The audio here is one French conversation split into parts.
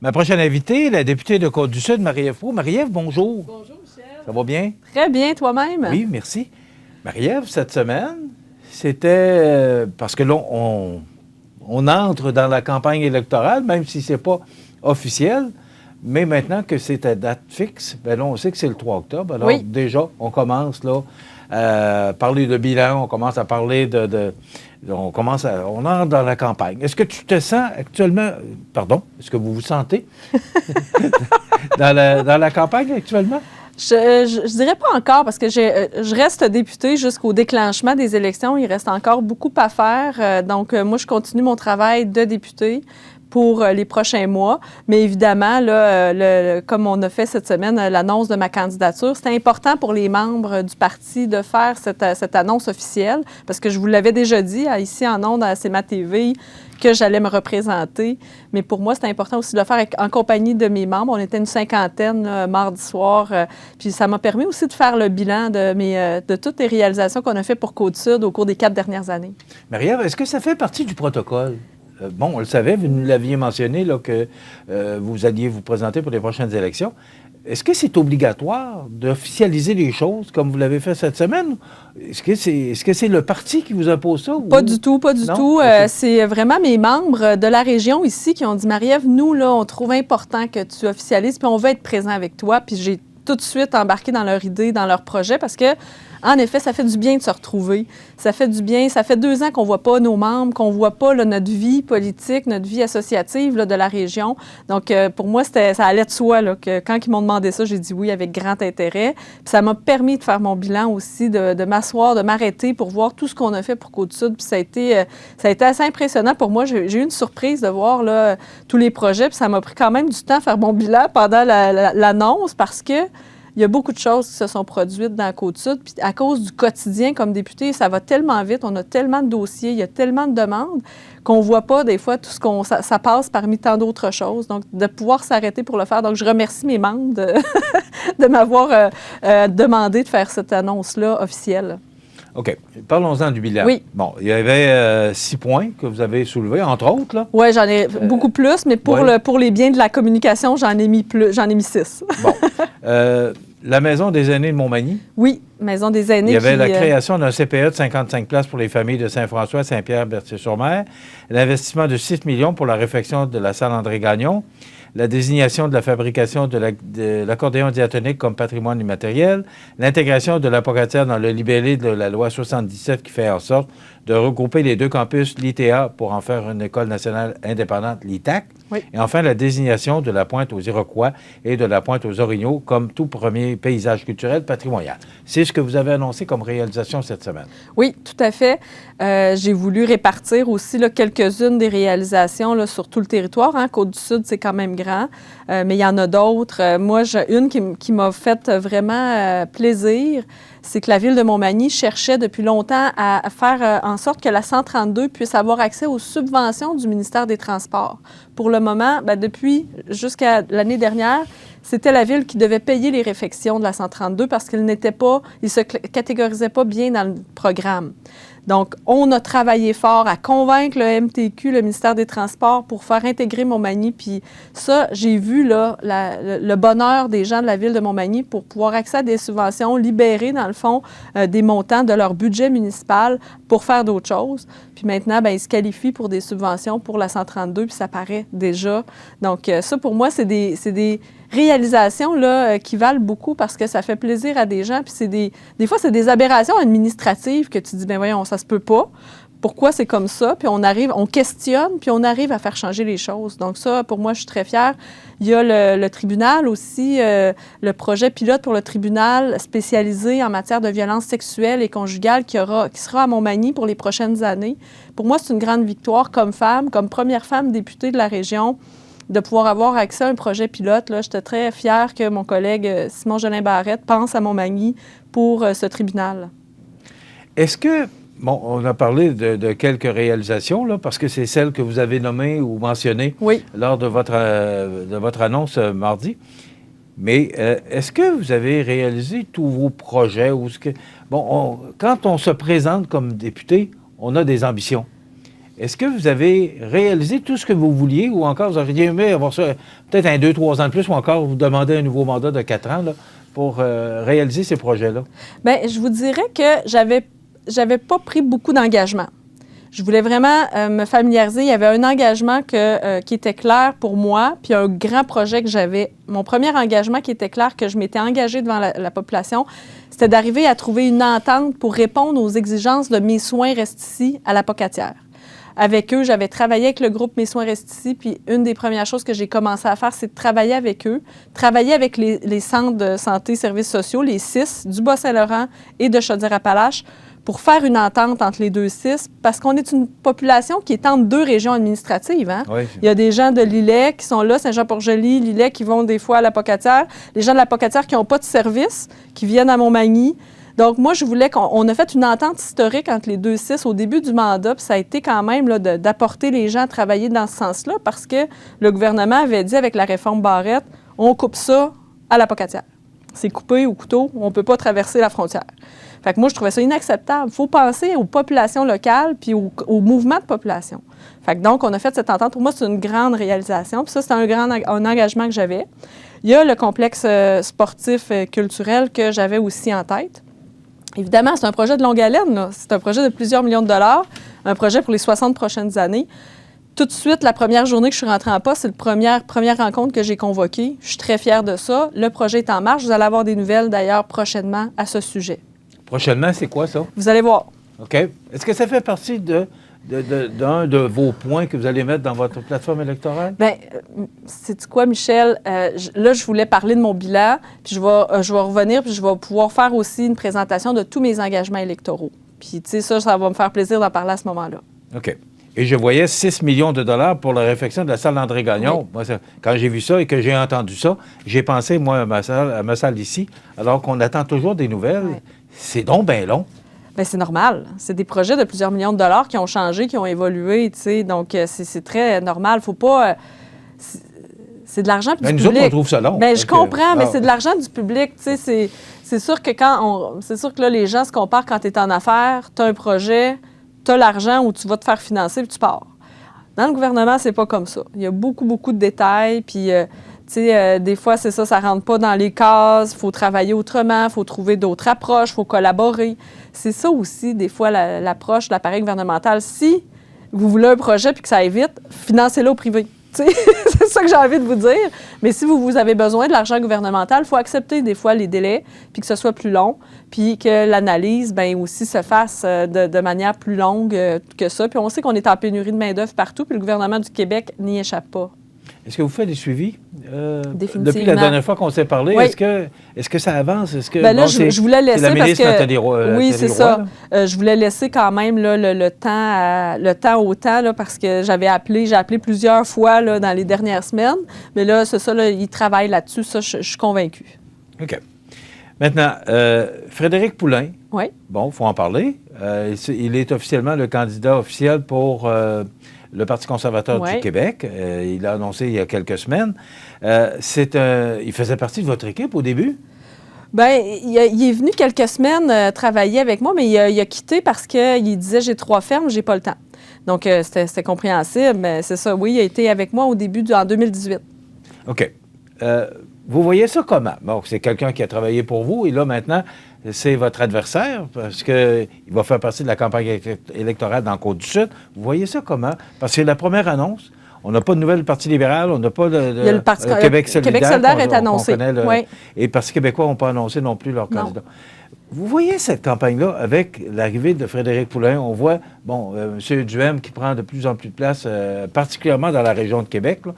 Ma prochaine invitée, la députée de Côte-du-Sud, Marie-Ève Proulx. Marie-Ève, bonjour. Bonjour, Michel. Ça va bien? Très bien, toi-même? Oui, merci. Marie-Ève, cette semaine, c'était parce que là, on entre dans la campagne électorale, même si ce n'est pas officiel, mais maintenant que c'est à date fixe, bien là, on sait que c'est le 3 octobre. Alors Oui. déjà, on commence là à parler de bilan, on commence à parler on entre dans la campagne. Est-ce que tu te sens actuellement, est-ce que vous vous sentez dans la campagne actuellement? Je dirais pas encore parce que je reste députée jusqu'au déclenchement des élections. Il reste encore beaucoup à faire. Donc, moi, je continue mon travail de députée pour les prochains mois. Mais évidemment, là, comme on a fait cette semaine l'annonce de ma candidature, c'était important pour les membres du parti de faire cette annonce officielle parce que je vous l'avais déjà dit ici en ondes à CMA TV que j'allais me représenter. Mais pour moi, c'était important aussi de le faire en compagnie de mes membres. On était une cinquantaine mardi soir. Puis ça m'a permis aussi de faire le bilan de toutes les réalisations qu'on a faites pour Côte-Sud au cours des 4 dernières années. Marie-Ève, est-ce que ça fait partie du protocole? Bon, on le savait, vous nous l'aviez mentionné là, que vous alliez vous présenter pour les prochaines élections. Est-ce que c'est obligatoire d'officialiser les choses comme vous l'avez fait cette semaine? Est-ce que c'est le parti qui vous impose ça? Pas du tout, pas du tout. Okay. C'est vraiment mes membres de la région ici qui ont dit, Marie-Ève, nous, là, on trouve important que tu officialises, puis on veut être présent avec toi. Puis j'ai tout de suite embarqué dans leur idée, dans leur projet, parce que en effet, ça fait du bien de se retrouver. Ça fait du bien. Ça fait 2 ans qu'on ne voit pas nos membres, qu'on ne voit pas là, notre vie politique, notre vie associative là, de la région. Donc, pour moi, ça allait de soi là, que quand ils m'ont demandé ça, j'ai dit oui avec grand intérêt. Puis ça m'a permis de faire mon bilan aussi, de m'asseoir, de m'arrêter pour voir tout ce qu'on a fait pour Côte-Sud. Puis ça a été assez impressionnant pour moi. J'ai eu une surprise de voir là, tous les projets. Puis ça m'a pris quand même du temps à faire mon bilan pendant l'annonce parce que il y a beaucoup de choses qui se sont produites dans la Côte-Sud. Puis à cause du quotidien comme député, ça va tellement vite, on a tellement de dossiers, il y a tellement de demandes qu'on ne voit pas des fois tout ce ça passe parmi tant d'autres choses. Donc, de pouvoir s'arrêter pour le faire. Donc, je remercie mes membres de m'avoir demandé de faire cette annonce-là officielle. OK. Parlons-en du bilan. Oui. Bon, il y avait 6 points que vous avez soulevés, entre autres, là. Oui, j'en ai beaucoup plus, mais pour les biens de la communication, j'en ai mis 6. Bon. La Maison des aînés de Montmagny. Oui, Maison des aînés. Il y avait la création d'un CPE de 55 places pour les familles de Saint-François, Saint-Pierre, Berthier-sur-Mer, l'investissement de 6 millions pour la réfection de la salle André-Gagnon, la désignation de la fabrication de l'accordéon diatonique comme patrimoine immatériel, l'intégration de la pocatière dans le libellé de la loi 77 qui fait en sorte de regrouper les 2 campus, l'ITA, pour en faire une école nationale indépendante, l'ITAC, oui. Et enfin la désignation de la Pointe aux Iroquois et de la Pointe aux Orignaux comme tout premier paysage culturel patrimonial. C'est ce que vous avez annoncé comme réalisation cette semaine. Oui, tout à fait. J'ai voulu répartir aussi là, quelques-unes des réalisations là, sur tout le territoire. Hein. Côte-du-Sud, c'est quand même grand, mais il y en a d'autres. Moi, une qui m'a fait vraiment plaisir, c'est que la Ville de Montmagny cherchait depuis longtemps à faire en sorte que la 132 puisse avoir accès aux subventions du ministère des Transports. Pour le moment, depuis jusqu'à l'année dernière, c'était la Ville qui devait payer les réfections de la 132 parce qu'il ne se catégorisait pas bien dans le programme. Donc, on a travaillé fort à convaincre le MTQ, le ministère des Transports, pour faire intégrer Montmagny. Puis ça, j'ai vu là, le bonheur des gens de la Ville de Montmagny pour pouvoir accéder à des subventions, libérer, dans le fond, des montants de leur budget municipal pour faire d'autres choses. Puis maintenant, ils se qualifient pour des subventions pour la 132, puis ça paraît déjà. Donc, ça, pour moi, c'est des réalisations là, qui valent beaucoup parce que ça fait plaisir à des gens. Puis des fois, c'est des aberrations administratives que tu dis, voyons, ça se peut pas. Pourquoi c'est comme ça? Puis on questionne, puis on arrive à faire changer les choses. Donc ça, pour moi, je suis très fière. Il y a le tribunal aussi, le projet pilote pour le tribunal spécialisé en matière de violence sexuelle et conjugale qui sera à Montmagny pour les prochaines années. Pour moi, c'est une grande victoire comme femme, comme première femme députée de la région, de pouvoir avoir accès à un projet pilote. Là, j'étais très fière que mon collègue Simon Jolin-Barrette pense à Montmagny pour ce tribunal. Est-ce que, on a parlé de quelques réalisations, là, parce que c'est celles que vous avez nommées ou mentionnées lors de votre annonce mardi. Mais est-ce que vous avez réalisé tous vos projets? Quand on se présente comme député, on a des ambitions. Est-ce que vous avez réalisé tout ce que vous vouliez ou encore vous auriez aimé avoir ça peut-être 2-3 ans de plus ou encore vous demandez un nouveau mandat de 4 ans là, pour réaliser ces projets-là? Bien, je vous dirais que j'avais pas pris beaucoup d'engagement. Je voulais vraiment me familiariser. Il y avait un engagement qui était clair pour moi, puis un grand projet que j'avais. Mon premier engagement qui était clair, que je m'étais engagée devant la population, c'était d'arriver à trouver une entente pour répondre aux exigences de Mes soins restent ici à la Pocatière. Avec eux, j'avais travaillé avec le groupe Mes soins restent ici, puis une des premières choses que j'ai commencé à faire, c'est de travailler avec eux, travailler avec les centres de santé et services sociaux, les 6, du Bas-Saint-Laurent et de Chaudière-Appalaches, pour faire une entente entre les 2 CIS, parce qu'on est une population qui est entre 2 régions administratives. Hein? Oui. Il y a des gens de Lillet qui sont là, Saint-Jean-Port-Joli, Lillet, qui vont des fois à la Pocatière, les gens de la Pocatière qui n'ont pas de service, qui viennent à Montmagny. Donc, moi, je voulais qu'on a fait une entente historique entre les 2 CIS au début du mandat, puis ça a été quand même là, d'apporter les gens à travailler dans ce sens-là, parce que le gouvernement avait dit avec la réforme Barrette, on coupe ça à la Pocatière. C'est coupé au couteau, on ne peut pas traverser la frontière. Fait que moi, je trouvais ça inacceptable. Il faut penser aux populations locales puis au mouvement de population. Fait que donc, on a fait cette entente. Pour moi, c'est une grande réalisation. Puis ça, c'est un engagement que j'avais. Il y a le complexe sportif culturel que j'avais aussi en tête. Évidemment, c'est un projet de longue haleine, là. C'est un projet de plusieurs millions de dollars, un projet pour les 60 prochaines années. Tout de suite, la première journée que je suis rentrée en poste, c'est la première rencontre que j'ai convoquée. Je suis très fière de ça. Le projet est en marche. Vous allez avoir des nouvelles, d'ailleurs, prochainement à ce sujet. Prochainement, c'est quoi ça? Vous allez voir. OK. Est-ce que ça fait partie d'un de vos points que vous allez mettre dans votre plateforme électorale? Bien, c'est quoi, Michel? Là, je voulais parler de mon bilan, puis je vais revenir, puis je vais pouvoir faire aussi une présentation de tous mes engagements électoraux. Puis, tu sais, ça va me faire plaisir d'en parler à ce moment-là. OK. Et je voyais 6 millions de dollars pour la réfection de la salle André Gagnon. Oui. Moi, quand j'ai vu ça et que j'ai entendu ça, j'ai pensé, moi, à ma salle ici, alors qu'on attend toujours des nouvelles. Oui. C'est donc bien long. Bien, c'est normal. C'est des projets de plusieurs millions de dollars qui ont changé, qui ont évolué, tu sais. Donc, c'est très normal. Faut pas... c'est de l'argent du public. Nous autres, on trouve ça long. Bien, je comprends, mais c'est de l'argent du public, tu sais. C'est sûr que c'est sûr que là, les gens se comparent quand tu es en affaires, tu as un projet, tu as l'argent où tu vas te faire financer, puis tu pars. Dans le gouvernement, c'est pas comme ça. Il y a beaucoup, beaucoup de détails, puis... des fois, c'est ça, ça ne rentre pas dans les cases, il faut travailler autrement, il faut trouver d'autres approches, il faut collaborer. C'est ça aussi, des fois, l'approche de l'appareil gouvernemental. Si vous voulez un projet puis que ça aille vite, financez-le au privé. C'est ça que j'ai envie de vous dire. Mais si vous avez besoin de l'argent gouvernemental, il faut accepter des fois les délais, puis que ce soit plus long, puis que l'analyse, bien aussi, se fasse de manière plus longue que ça. Puis on sait qu'on est en pénurie de main-d'œuvre partout, puis le gouvernement du Québec n'y échappe pas. Est-ce que vous faites des suivis? Définitivement. Depuis la dernière fois qu'on s'est parlé, oui. Est-ce que ça avance? Est-ce que, bien, là, je voulais laisser la ministre parce que... Nathalie oui, c'est ça. Je voulais laisser quand même là, le temps au temps, là, parce que j'ai appelé plusieurs fois là, dans les dernières semaines. Mais là, c'est ça, là, ils travaillent là-dessus. Ça, je suis convaincue. OK. Maintenant, Frédéric Poulain. Oui. Bon, il faut en parler. Il est officiellement le candidat officiel pour... le Parti conservateur du Québec. Il l'a annoncé il y a quelques semaines. Il faisait partie de votre équipe au début? Bien, il est venu quelques semaines travailler avec moi, mais il a quitté parce qu'il disait « j'ai 3 fermes, j'ai pas le temps ». Donc, c'était compréhensible, mais c'est ça, oui, il a été avec moi au début, en 2018. OK. Vous voyez ça comment? Bon, c'est quelqu'un qui a travaillé pour vous, et là, maintenant, c'est votre adversaire, parce qu'il va faire partie de la campagne électorale dans Côte du Sud. Vous voyez ça comment? Parce que c'est la première annonce. On n'a pas de nouvelle Parti libéral, on n'a pas le Québec solidaire est annoncé. Oui. Et le Parti québécois n'ont pas annoncé non plus leur candidat. Vous voyez cette campagne-là avec l'arrivée de Frédéric Poulain. On voit, bon, M. Duhem qui prend de plus en plus de place, particulièrement dans la région de Québec. Là.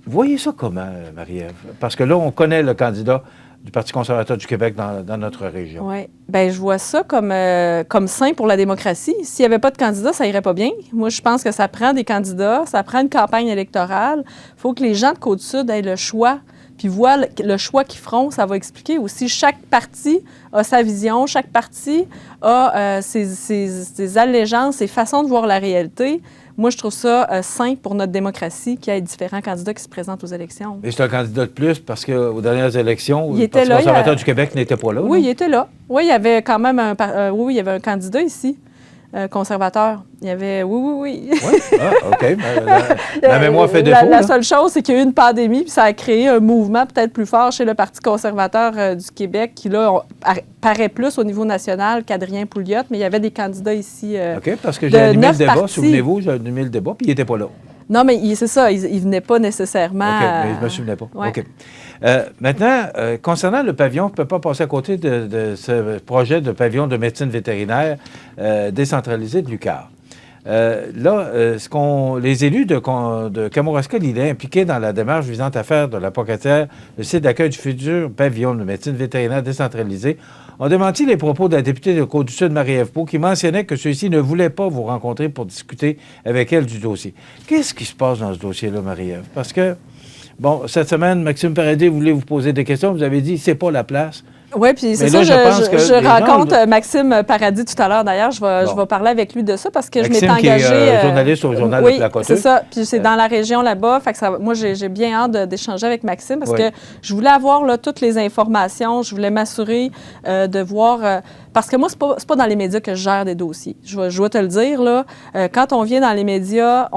Vous voyez ça comment, Marie-Ève? Parce que là, on connaît le candidat du Parti conservateur du Québec dans notre région. Oui. Bien, je vois ça comme sain pour la démocratie. S'il n'y avait pas de candidat, ça irait pas bien. Moi, je pense que ça prend des candidats, ça prend une campagne électorale. Il faut que les gens de Côte-Sud aient le choix, puis voient le choix qu'ils feront. Ça va expliquer aussi, chaque parti a sa vision, chaque parti a ses allégeances, ses façons de voir la réalité. Moi, je trouve ça sain pour notre démocratie qu'il y ait différents candidats qui se présentent aux élections. Et c'est un candidat de plus parce qu'aux dernières élections, le Parti conservateur du Québec n'était pas là. Oui, il était là. Oui, il y avait quand même il y avait un candidat ici. conservateur. Il y avait, oui. Oui? Ah, OK. La mémoire fait défaut. La seule chose, c'est qu'il y a eu une pandémie, puis ça a créé un mouvement peut-être plus fort chez le Parti conservateur du Québec, qui, là, paraît plus au niveau national qu'Adrien Pouliot, mais il y avait des candidats ici. OK, parce que j'ai animé le débat, souvenez-vous, j'ai animé le débat, puis il n'était pas là. Non, mais c'est ça, il ne venait pas nécessairement. OK, mais je ne me souvenais pas. Ouais. OK. Maintenant, concernant le pavillon, on ne peut pas passer à côté de ce projet de pavillon de médecine vétérinaire décentralisé de l'UQAR. Les élus de Kamouraska-Lillet impliqués dans la démarche visant à faire de la Pocatière le site d'accueil du futur pavillon de médecine vétérinaire décentralisé ont démenti les propos de la députée de Côte-du-Sud, Marie-Ève Pau, qui mentionnait que ceux-ci ne voulaient pas vous rencontrer pour discuter avec elle du dossier. Qu'est-ce qui se passe dans ce dossier-là, Marie-Ève? Parce que, bon, cette semaine, Maxime Paradis voulait vous poser des questions. Vous avez dit, c'est pas la place. Oui, puis c'est là, ça, je rencontre Maxime Paradis tout à l'heure. D'ailleurs, je vais parler avec lui de ça parce que Maxime, je m'étais engagée. Qui est, journaliste au journal de Placoteux. Oui, c'est ça. Puis c'est dans la région là-bas. Fait que moi, j'ai bien hâte d'échanger avec Maxime parce que je voulais avoir là, toutes les informations. Je voulais m'assurer de voir... parce que moi, c'est pas dans les médias que je gère des dossiers. Je dois te le dire, là. Quand on vient dans les médias,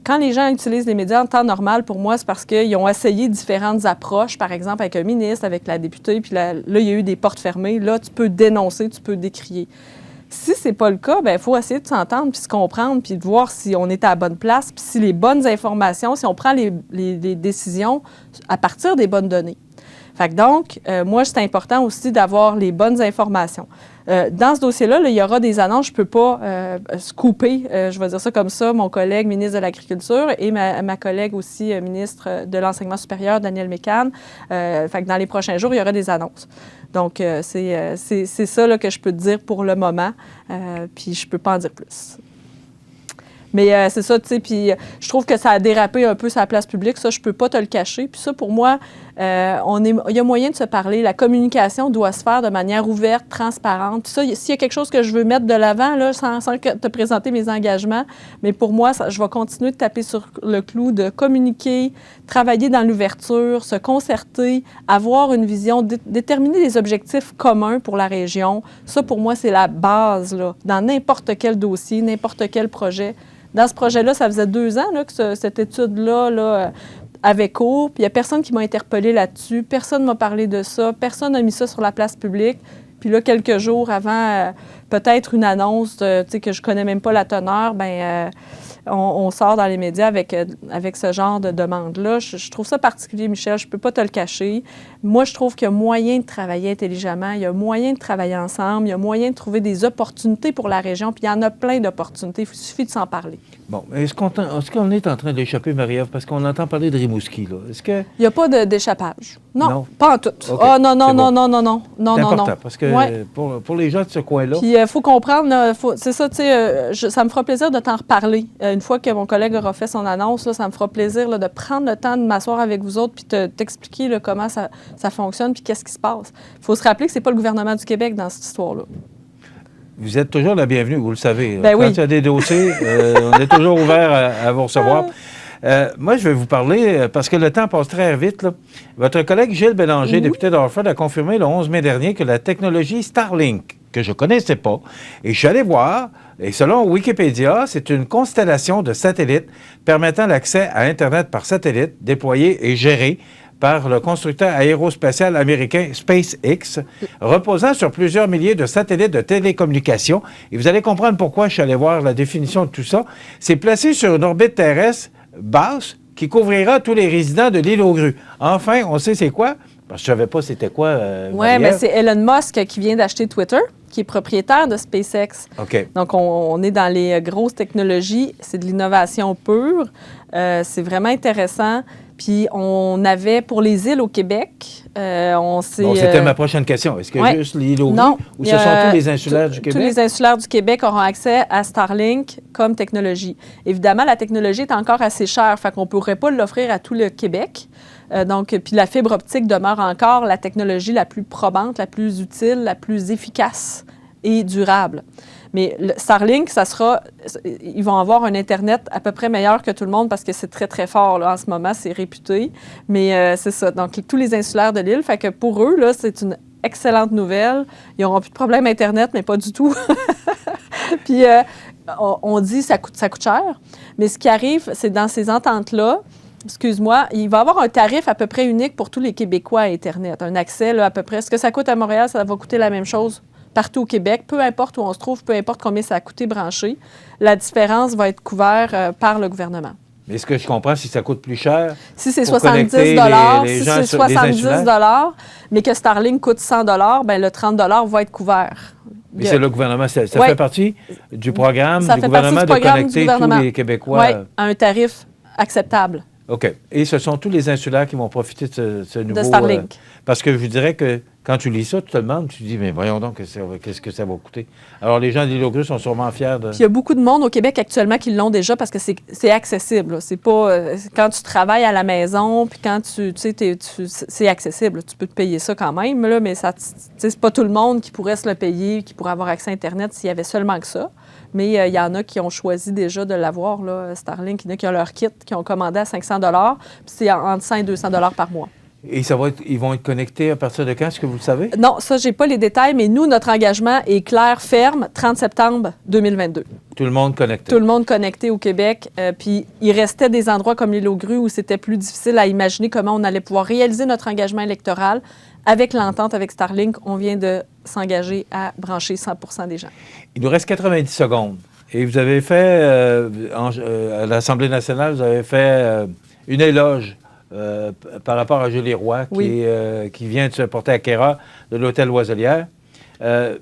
quand les gens utilisent les médias en temps normal, pour moi, c'est parce qu'ils ont essayé différentes approches, par exemple avec un ministre, avec la députée, puis là, il y a eu des portes fermées. Là, tu peux dénoncer, tu peux décrier. Si c'est pas le cas, bien, il faut essayer de s'entendre, puis se comprendre, puis de voir si on est à la bonne place, puis si les bonnes informations, si on prend les décisions à partir des bonnes données. Fait que donc, moi, c'est important aussi d'avoir les bonnes informations. Dans ce dossier-là, il y aura des annonces. Je ne peux pas scooper, je vais dire ça comme ça, mon collègue ministre de l'Agriculture et ma collègue aussi ministre de l'Enseignement supérieur, Danielle Mécan. Fait que dans les prochains jours, il y aura des annonces. Donc, c'est ça là, que je peux te dire pour le moment. Puis, je ne peux pas en dire plus. Mais c'est ça, tu sais, puis je trouve que ça a dérapé un peu sur la place publique. Ça, je peux pas te le cacher. Puis ça, pour moi, il y a moyen de se parler. La communication doit se faire de manière ouverte, transparente. Ça, s'il y a quelque chose que je veux mettre de l'avant, là, sans te présenter mes engagements, mais pour moi, je vais continuer de taper sur le clou, de communiquer, travailler dans l'ouverture, se concerter, avoir une vision, déterminer des objectifs communs pour la région. Ça, pour moi, c'est la base, là, dans n'importe quel dossier, n'importe quel projet. Dans ce projet-là, ça faisait 2 ans là, que cette étude-là avait cours, puis il n'y a personne qui m'a interpellée là-dessus, personne ne m'a parlé de ça, personne n'a mis ça sur la place publique. Puis là, quelques jours avant, peut-être une annonce que je ne connais même pas la teneur, bien, on sort dans les médias avec ce genre de demande-là. Je trouve ça particulier, Michel, je ne peux pas te le cacher. Moi, je trouve qu'il y a moyen de travailler intelligemment, il y a moyen de travailler ensemble, il y a moyen de trouver des opportunités pour la région, puis il y en a plein d'opportunités, il suffit de s'en parler. Bon, est-ce qu'on est en train d'échapper, Marie-Ève, parce qu'on entend parler de Rimouski, là? Est-ce que... Il n'y a pas d'échappage. Non, pas en tout. Okay. Ah, non. C'est important, parce que pour les gens de ce coin-là... Puis, il faut comprendre, c'est ça, tu sais, ça me fera plaisir de t'en reparler. Une fois que mon collègue aura fait son annonce, là, ça me fera plaisir là, de prendre le temps de m'asseoir avec vous autres puis t'expliquer là, comment ça fonctionne puis qu'est-ce qui se passe. Il faut se rappeler que c'est pas le gouvernement du Québec dans cette histoire-là. Vous êtes toujours la bienvenue, vous le savez. Ben Quand il y a des dossiers, on est toujours ouvert à vous recevoir. Moi, je vais vous parler, parce que le temps passe très vite, là. Votre collègue Gilles Bélanger, député d'Orford, a confirmé le 11 mai dernier que la technologie Starlink, que je ne connaissais pas, et je suis allé voir, et selon Wikipédia, c'est une constellation de satellites permettant l'accès à Internet par satellite déployé et géré par le constructeur aérospatial américain SpaceX, reposant sur plusieurs milliers de satellites de télécommunications. Et vous allez comprendre pourquoi je suis allé voir la définition de tout ça. C'est placé sur une orbite terrestre basse qui couvrira tous les résidents de l'île aux Grues. Enfin, on sait c'est quoi? Parce que je ne savais pas c'était quoi. Oui, mais c'est Elon Musk qui vient d'acheter Twitter, qui est propriétaire de SpaceX. OK. Donc, on est dans les grosses technologies. C'est de l'innovation pure. C'est vraiment intéressant. Puis, on avait, pour les îles au Québec, on s'est... Bon, c'était ma prochaine question. Est-ce que juste l'île aux Grues? Non. Ou ce sont tous les insulaires du Québec? Tous les insulaires du Québec auront accès à Starlink comme technologie. Évidemment, la technologie est encore assez chère, fait qu'on ne pourrait pas l'offrir à tout le Québec. Donc, puis la fibre optique demeure encore la technologie la plus probante, la plus utile, la plus efficace et durable. Mais Starlink, ils vont avoir un Internet à peu près meilleur que tout le monde parce que c'est très, très fort là, en ce moment, c'est réputé. Mais c'est ça. Donc, tous les insulaires de l'île, fait que pour eux, là, c'est une excellente nouvelle. Ils n'auront plus de problème Internet, mais pas du tout. Puis on dit ça coûte cher, mais ce qui arrive, c'est dans ces ententes-là, excuse-moi, il va y avoir un tarif à peu près unique pour tous les Québécois à Internet. Un accès là, à peu près. Ce que ça coûte à Montréal, ça va coûter la même chose partout au Québec, peu importe où on se trouve, peu importe combien ça a coûté branché. La différence va être couverte par le gouvernement. Mais ce que je comprends, si ça coûte plus cher. Si c'est pour 70 les si gens c'est sur les 70 insulaires, mais que Starlink coûte 100 ben le 30 va être couvert. mais c'est le gouvernement, ça Ouais. fait partie du programme Ça du fait gouvernement partie du de programme du connecter gouvernement. tous les Québécois. Oui, à un tarif acceptable OK. Et ce sont tous les insulaires qui vont profiter de ce nouveau... de Starlink. parce que je dirais que quand tu lis ça, tu te demandes, tu te dis, mais voyons donc, qu'est-ce que ça va coûter? Alors, les gens d'Île aux Grues sont sûrement fiers de... Puis il y a beaucoup de monde au Québec actuellement qui l'ont déjà parce que c'est accessible. Là. C'est pas... quand tu travailles à la maison, puis quand tu sais, c'est accessible. Tu peux te payer ça quand même, là, mais ça, c'est pas tout le monde qui pourrait se le payer, qui pourrait avoir accès à Internet s'il y avait seulement que ça. Mais il y en a qui ont choisi déjà de l'avoir, là, Starlink. Il y en a qui ont leur kit, qui ont commandé à 500 puis c'est entre 100 et 200 par mois. Et ils vont être connectés à partir de quand? Est-ce que vous le savez? Non, ça, j'ai pas les détails, mais nous, notre engagement est clair, ferme, 30 septembre 2022. Tout le monde connecté. Tout le monde connecté au Québec. Puis il restait des endroits comme l'île aux Grues où c'était plus difficile à imaginer comment on allait pouvoir réaliser notre engagement électoral. Avec l'entente avec Starlink, on vient de s'engager à brancher 100 des gens. Il nous reste 90 secondes. Et vous avez fait, à l'Assemblée nationale, vous avez fait une éloge par rapport à Julie Roy, qui vient de se porter acquéreur de l'hôtel Loiselière.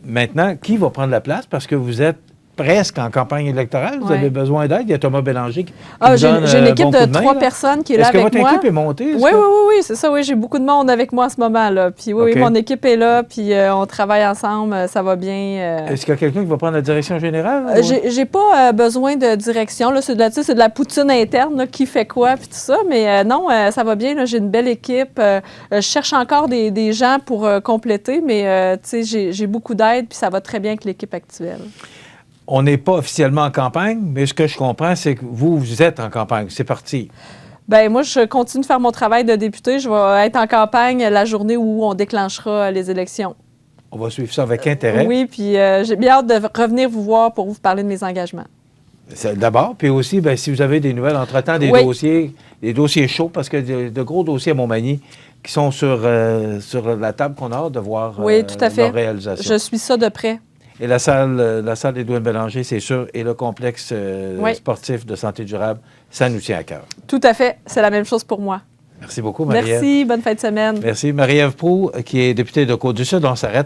Maintenant, qui va prendre la place? Parce que vous êtes presque en campagne électorale. Vous avez besoin d'aide. Il y a Thomas Bélanger qui vous donne j'ai une équipe bon coup de de main, 3 là. personnes qui est là avec moi. Est-ce que votre équipe est montée? Oui, c'est ça. Oui, j'ai beaucoup de monde avec moi en ce moment. Là. Puis oui, OK. mon équipe est là, puis on travaille ensemble, ça va bien. Est-ce qu'il y a quelqu'un qui va prendre la direction générale? J'ai pas besoin de direction. Là. C'est de la poutine interne, là, qui fait quoi, puis tout ça. Mais non, ça va bien. Là. J'ai une belle équipe. Je cherche encore des gens pour compléter, mais tu sais, j'ai beaucoup d'aide, puis ça va très bien avec l'équipe actuelle. On n'est pas officiellement en campagne, mais ce que je comprends, c'est que vous êtes en campagne. C'est parti. Bien, moi, je continue de faire mon travail de député. Je vais être en campagne la journée où on déclenchera les élections. On va suivre ça avec intérêt. Oui, puis j'ai bien hâte de revenir vous voir pour vous parler de mes engagements. D'abord, puis aussi, bien, si vous avez des nouvelles entre-temps, des dossiers chauds, parce que de gros dossiers à Montmagny qui sont sur la table qu'on a hâte de voir tout à fait. leur réalisation. Je suis ça de près. Et la salle d'Édouard Bélanger, c'est sûr, et le complexe sportif de santé durable, ça nous tient à cœur. Tout à fait. C'est la même chose pour moi. Merci beaucoup, Marie-Ève. Merci. Bonne fin de semaine. Merci. Marie-Ève Proulx, qui est députée de Côte-du-Sud. On s'arrête